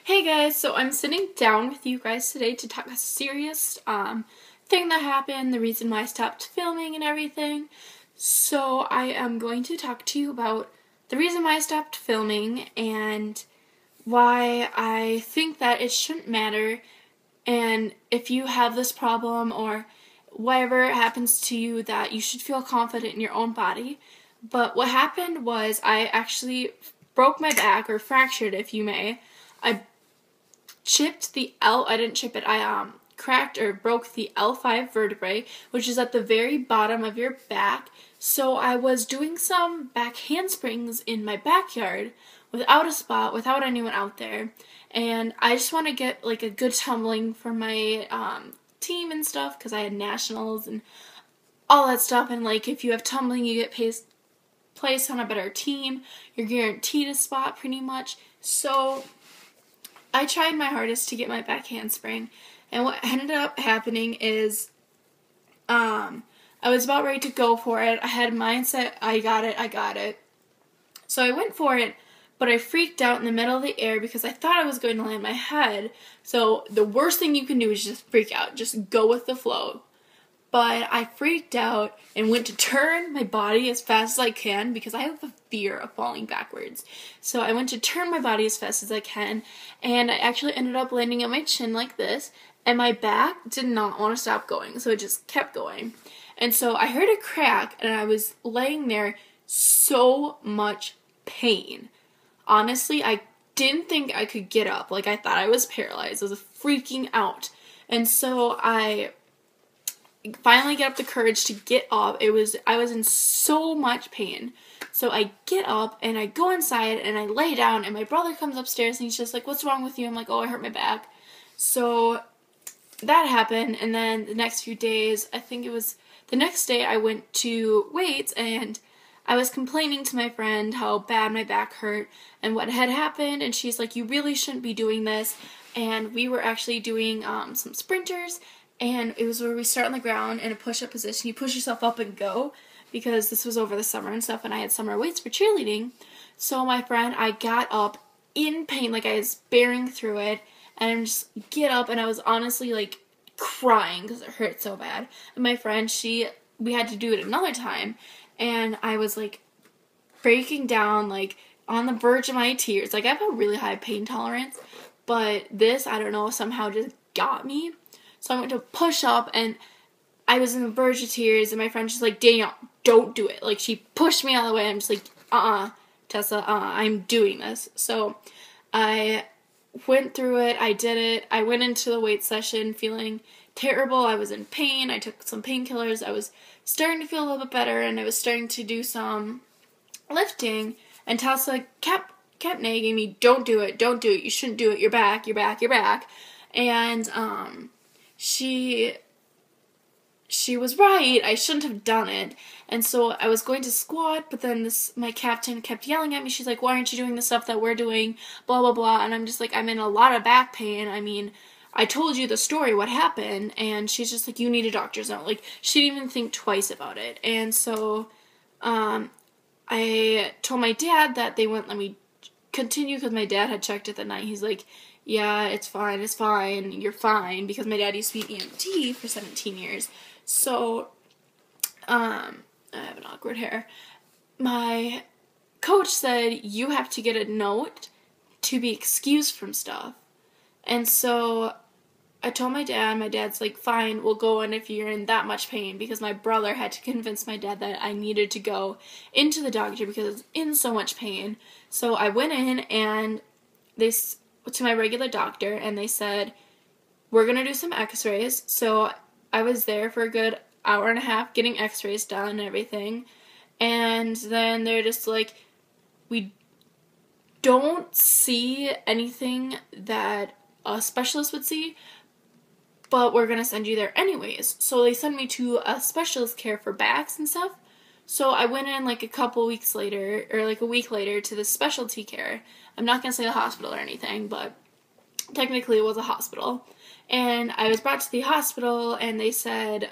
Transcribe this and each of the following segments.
Hey guys, so I'm sitting down with you guys today to talk a serious thing that happened, the reason why I stopped filming and everything. So I am going to talk to you about the reason why I stopped filming and why I think that it shouldn't matter, and if you have this problem or whatever happens to you, that you should feel confident in your own body. But what happened was I actually broke my back, or fractured if you may. I chipped the I didn't chip it, I cracked or broke the L5 vertebrae, which is at the very bottom of your back. So I was doing some back handsprings in my backyard without a spot, without anyone out there. And I just want to get like a good tumbling for my team and stuff, because I had nationals and all that stuff. And like, if you have tumbling, you get placed on a better team. You're guaranteed a spot pretty much. So I tried my hardest to get my back handspring, and what ended up happening is I was about ready to go for it. I had mindset, I got it. So I went for it, but I freaked out in the middle of the air because I thought I was going to land my head. So the worst thing you can do is just freak out, just go with the flow. But I freaked out and went to turn my body as fast as I can, because I have a fear of falling backwards. So I went to turn my body as fast as I can, and I actually ended up landing on my chin like this, and my back did not want to stop going, so it just kept going. And so I heard a crack, and I was laying there, so much pain. Honestly, I didn't think I could get up. Like, I thought I was paralyzed. I was freaking out. And so I finally get up the courage to get up. I was in so much pain. So I get up and I go inside and I lay down, and my brother comes upstairs and he's just like, "What's wrong with you?" I'm like, "Oh, I hurt my back." So that happened, and then the next few days, I think it was the next day, I went to weights and I was complaining to my friend how bad my back hurt and what had happened, and she's like, "You really shouldn't be doing this." And we were actually doing some sprinters, and it was where we start on the ground in a push-up position. You push yourself up and go, because this was over the summer and stuff, and I had summer weights for cheerleading. So my friend, I got up in pain, like I was bearing through it, and I just get up, and I was honestly like crying because it hurt so bad. And my friend, we had to do it another time, and I was like breaking down, like on the verge of my tears. Like, I have a really high pain tolerance, but this, I don't know, somehow just got me. So I went to push up, and I was in the verge of tears, and my friend just like, "Danielle, don't do it." Like, she pushed me out of the way. I'm just like, Tessa, I'm doing this. So I went through it. I did it. I went into the weight session feeling terrible. I was in pain. I took some painkillers. I was starting to feel a little bit better, and I was starting to do some lifting, and Tessa kept nagging me, "Don't do it. Don't do it. You shouldn't do it. You're back. You're back. You're back." And she was right. I shouldn't have done it. And so I was going to squat, but then my captain kept yelling at me. She's like, "Why aren't you doing the stuff that we're doing? Blah, blah, blah." And I'm just like, "I'm in a lot of back pain. I mean, I told you the story, what happened." And she's just like, "You need a doctor's note." Like, she didn't even think twice about it. And so I told my dad that they wouldn't let me continue, because my dad had checked it that night. He's like, "Yeah, it's fine, you're fine," because my dad used to be EMT for 17 years. So, I have an awkward hair. My coach said, "You have to get a note to be excused from stuff." And so I told my dad. My dad's like, "Fine, we'll go in if you're in that much pain," because my brother had to convince my dad that I needed to go into the doctor because I was in so much pain. So I went in, and to my regular doctor, and they said, "We're going to do some x-rays." So I was there for a good hour and a half getting x-rays done and everything. And then they're just like, "We don't see anything that a specialist would see, but we're going to send you there anyways." So they sent me to a specialist care for backs and stuff. So I went in like a couple weeks later, or like a week later, to the specialty care. I'm not going to say the hospital or anything, but technically it was a hospital. And I was brought to the hospital, and they said,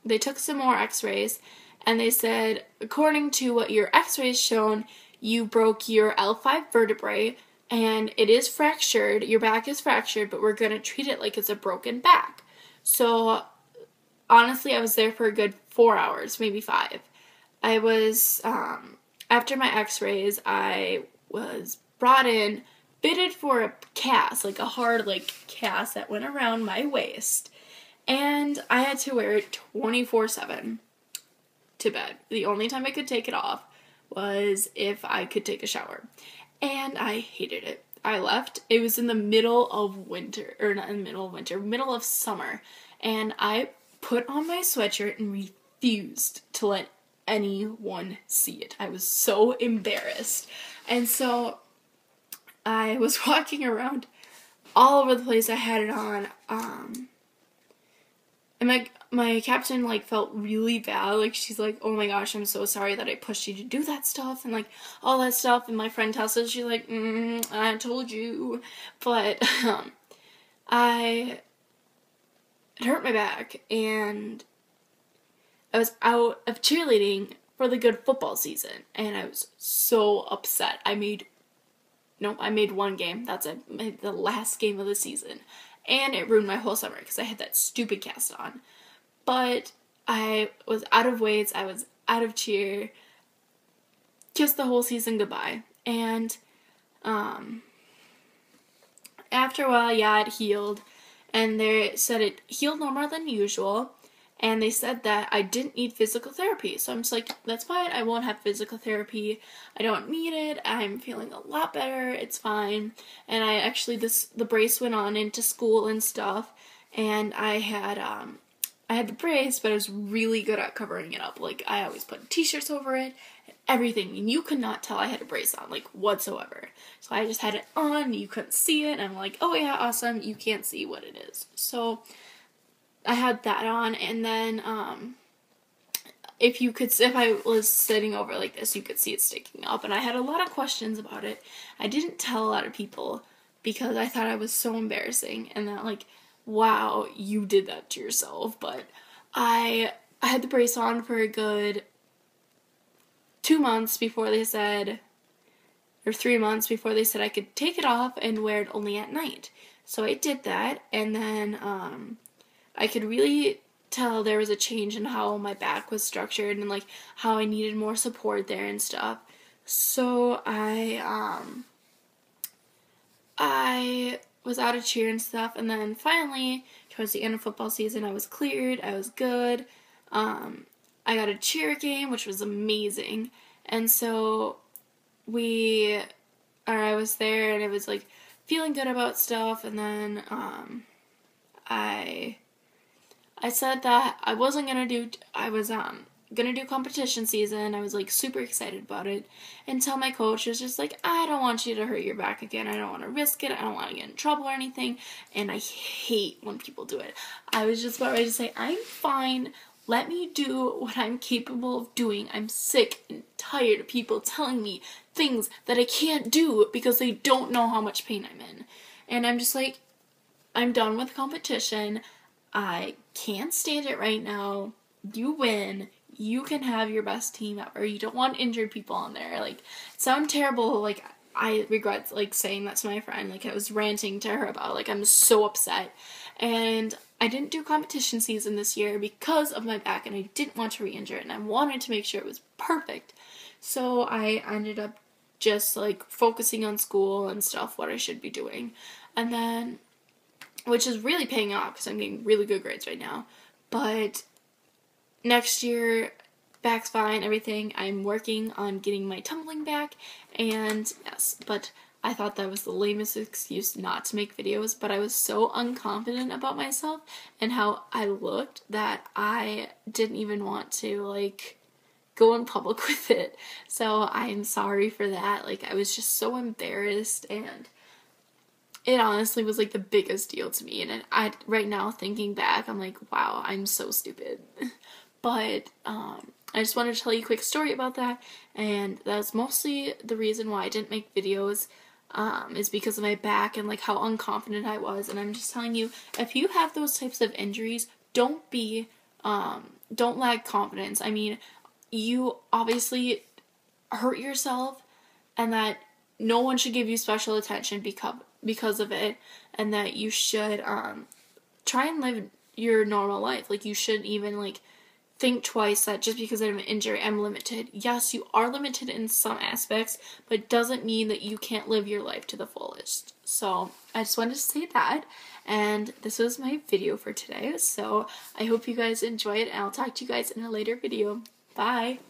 they took some more x-rays, and they said, "According to what your x-rays shown, you broke your L5 vertebrae, and it is fractured. Your back is fractured, but we're going to treat it like it's a broken back. So honestly, I was there for a good 4 hours, maybe 5. I was, after my x-rays, I was brought in, fitted for a cast, like a hard, like, cast that went around my waist. And I had to wear it 24/7 to bed. The only time I could take it off was if I could take a shower. And I hated it. I left. It was in the middle of winter, or not in the middle of winter, middle of summer. And I put on my sweatshirt and refused to let anyone see it. I was so embarrassed. And so I was walking around all over the place. I had it on, and my captain, like, felt really bad. Like, she's like, oh my gosh, I'm so sorry that I pushed you to do that stuff, and, like, all that stuff. And my friend Tessa, she's like, I told you. But, it hurt my back, and I was out of cheerleading for the good football season, and I was so upset. I made one game. That's it. I made the last game of the season. And it ruined my whole summer because I had that stupid cast on. But I was out of weights. I was out of cheer. Kissed the whole season goodbye. And after a while, yeah, it healed. And they said it healed no more than usual. And they said that I didn't need physical therapy. So I'm just like, that's fine. I won't have physical therapy. I don't need it. I'm feeling a lot better. It's fine. And I actually, the brace went on into school and stuff. And I had the brace, but I was really good at covering it up. Like, I always put t-shirts over it and everything. And you could not tell I had a brace on, like, whatsoever. So I just had it on. You couldn't see it. And I'm like, oh yeah, awesome. You can't see what it is. So I had that on, and then, if I was sitting over like this, you could see it sticking up, and I had a lot of questions about it. I didn't tell a lot of people, because I thought I was so embarrassing, and that, like, wow, you did that to yourself. But I had the brace on for a good 2 months before they said, or 3 months before they said I could take it off and wear it only at night. So I did that, and then, I could really tell there was a change in how my back was structured and, like, how I needed more support there and stuff. So I was out of cheer and stuff, and then finally, towards the end of football season, I was cleared. I was good. I got a cheer game, which was amazing. And so I was there, and I was, like, feeling good about stuff, and then I said that I was gonna do competition season. I was, like, super excited about it, until my coach was just like, I don't want you to hurt your back again. I don't want to risk it. I don't want to get in trouble or anything. And I hate when people do it. I was just about ready to say, I'm fine. Let me do what I'm capable of doing. I'm sick and tired of people telling me things that I can't do because they don't know how much pain I'm in. And I'm just like, I'm done with competition. I can't stand it right now. You win. You can have your best team ever. You don't want injured people on there. Like, it sounds terrible. Like, I regret, like, saying that to my friend. Like, I was ranting to her about, like, I'm so upset. And I didn't do competition season this year because of my back, and I didn't want to re-injure it, and I wanted to make sure it was perfect. So I ended up just, like, focusing on school and stuff, what I should be doing. And then, which is really paying off because I'm getting really good grades right now. But next year, back's fine, everything. I'm working on getting my tumbling back, and yes, but I thought that was the lamest excuse not to make videos, but I was so unconfident about myself and how I looked that I didn't even want to, like, go in public with it. So I'm sorry for that. Like, I was just so embarrassed, and it honestly was, like, the biggest deal to me. And right now, thinking back, I'm like, wow, I'm so stupid. But I just wanted to tell you a quick story about that, and that's mostly the reason why I didn't make videos, is because of my back and, like, how unconfident I was. And I'm just telling you, if you have those types of injuries, don't lack confidence. I mean, you obviously hurt yourself, and that no one should give you special attention because of it, and that you should try and live your normal life. Like, you shouldn't even like think twice that just because I'm injured, I'm limited. Yes, you are limited in some aspects, but it doesn't mean that you can't live your life to the fullest. So I just wanted to say that, and this was my video for today. So I hope you guys enjoy it, and I'll talk to you guys in a later video. Bye!